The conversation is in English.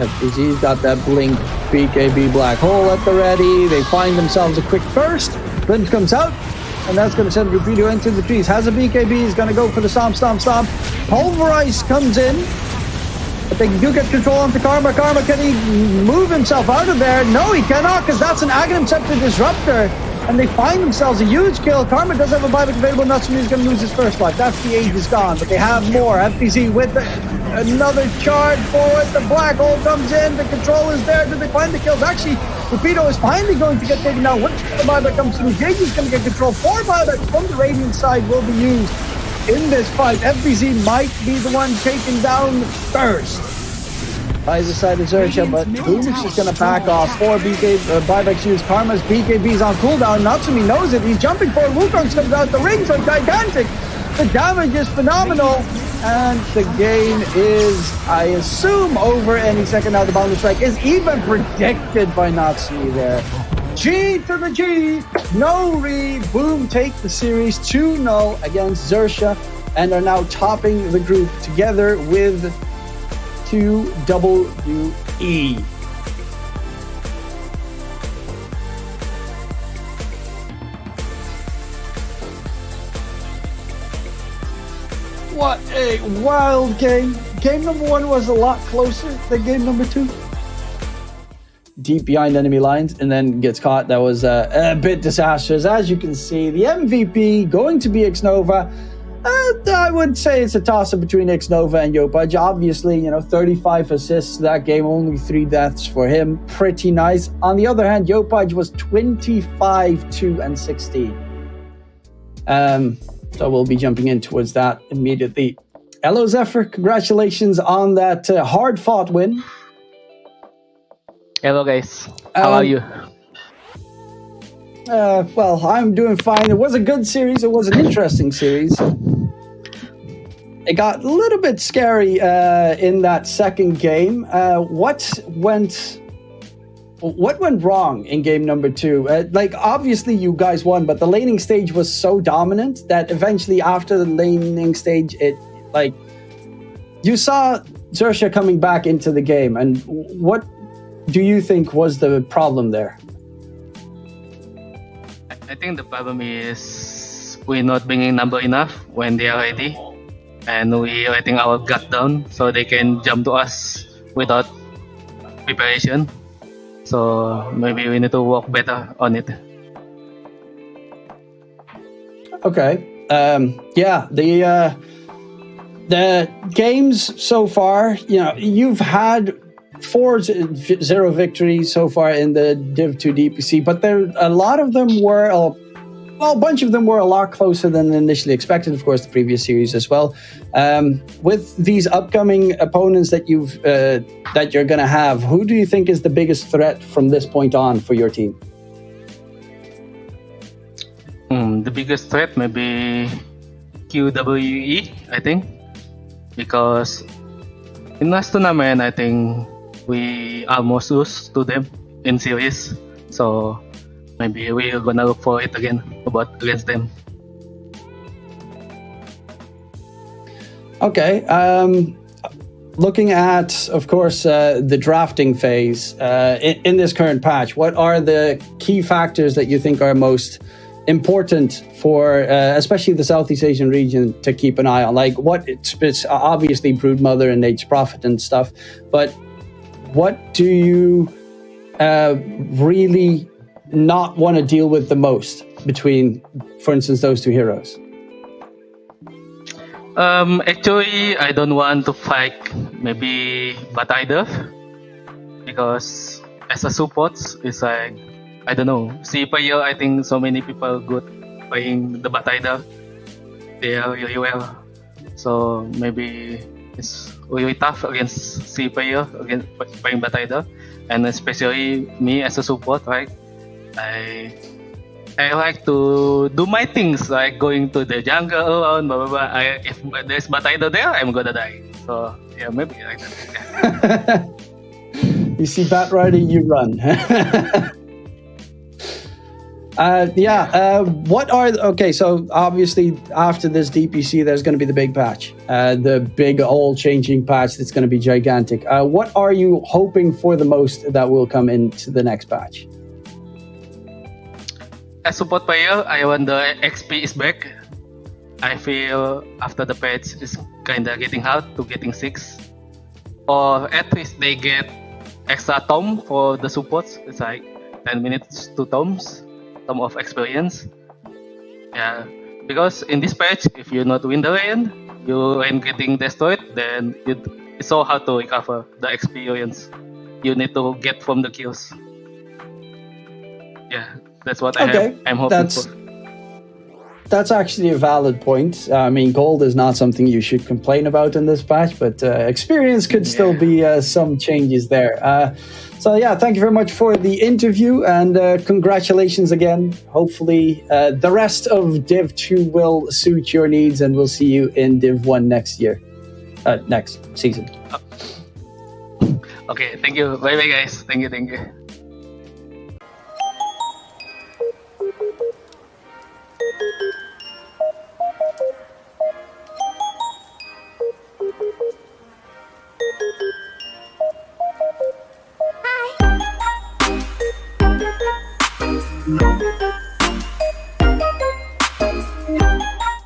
FPG's got that blink BKB black hole at the ready. They find themselves a quick burst. Blink comes out, and that's going to send Rapido into the trees. Has a BKB, he's going to go for the stomp. Pulverize comes in, but they do get control onto Karma. Karma, can he move himself out of there? No, he cannot, because that's an Aghanim Scepter Disruptor. And they find themselves a huge kill. Karma does have a buyback available. Natsumi is going to lose his first life. That's the age is gone, but they have more. FPZ with another charge forward. The black hole comes in. The control is there. Do they find the kills? Actually, Rapido is finally going to get taken down. Once the buyback comes through, Gage is going to get control. 4 buybacks from the Radiant side will be used in this fight. FPZ might be the one taken down first. Either side of Xerxia, but Boom's just going to back off. 4 buybacks used. Karma's BKB's on cooldown. Natsumi knows it. He's jumping forward. Wukong's comes out. The rings are gigantic. The damage is phenomenal. And the game is, I assume, over any second now. The boundless strike is even predicted by Natsumi there. G to the G. No re. Boom take the series 2-0 against Xerxia and are now topping the group together with QWE. What a wild game. Game number 1 was a lot closer than game number 2. Deep behind enemy lines and then gets caught. That was a bit disastrous. As you can see, the MVP going to be Xnova. I would say it's a toss-up between Xnova and Yopaj. Obviously, 35 assists that game, only 3 deaths for him. Pretty nice. On the other hand, Yopaj was 25, 2, and 16. So we'll be jumping in towards that immediately. Hello, Zepher. Congratulations on that hard-fought win. Hello, guys. How are you? Well, I'm doing fine. It was a good series. It was an interesting series. It got a little bit scary in that second game. What went wrong in game number 2? Obviously you guys won, but the laning stage was so dominant that eventually after the laning stage, you saw Xerxia coming back into the game. And what do you think was the problem there? I think the problem is we're not bringing number enough when they are ready, and we letting our guard down so they can jump to us without preparation. So maybe we need to work better on it. Okay. The games so far, you've had 4-0 victories so far in the Div 2 DPC, but a bunch of them were a lot closer than initially expected. Of course, the previous series as well. With these upcoming opponents that you're going to have, who do you think is the biggest threat from this point on for your team? The biggest threat may be QWE, I think, because in last tournament, I think we almost lose to them in series. So maybe we're gonna look for it again against them. Okay. Looking at, of course, the drafting phase in this current patch, what are the key factors that you think are most important for, especially the Southeast Asian region, to keep an eye on? It's obviously Broodmother and Nate's Prophet and stuff, but what do you really not want to deal with the most between, for instance, those 2 heroes? Actually, I don't want to fight maybe Bataider, because as a support, it's like, I don't know, C player, I think so many people good playing the Bataider. They are really well. So maybe it's really tough against C player, against playing Bataider. And especially me as a support, right? I like to do my things, like going to the jungle alone, blah blah blah. If there's Bataider there, I'm gonna die. So yeah, maybe like that. You see bat riding, you run. What are okay? So obviously, after this DPC, there's going to be the big patch, the big all-changing patch that's going to be gigantic. What are you hoping for the most that will come into the next patch? As support player, I want the XP is back. I feel after the patch is kinda getting hard to getting 6, or at least they get extra tome for the supports. It's like 10 minutes to tomes. Of experience, yeah, because in this patch, if you not win the lane, you ain't getting destroyed, then it's so hard to recover the experience you need to get from the kills. Yeah, that's what I'm hoping for. That's actually a valid point. I mean, gold is not something you should complain about in this patch, but experience could still be some changes there. So yeah, thank you very much for the interview, and congratulations again. Hopefully the rest of Div 2 will suit your needs, and we'll see you in Div 1 next season. Okay, thank you. Bye bye guys. Thank you. Hi.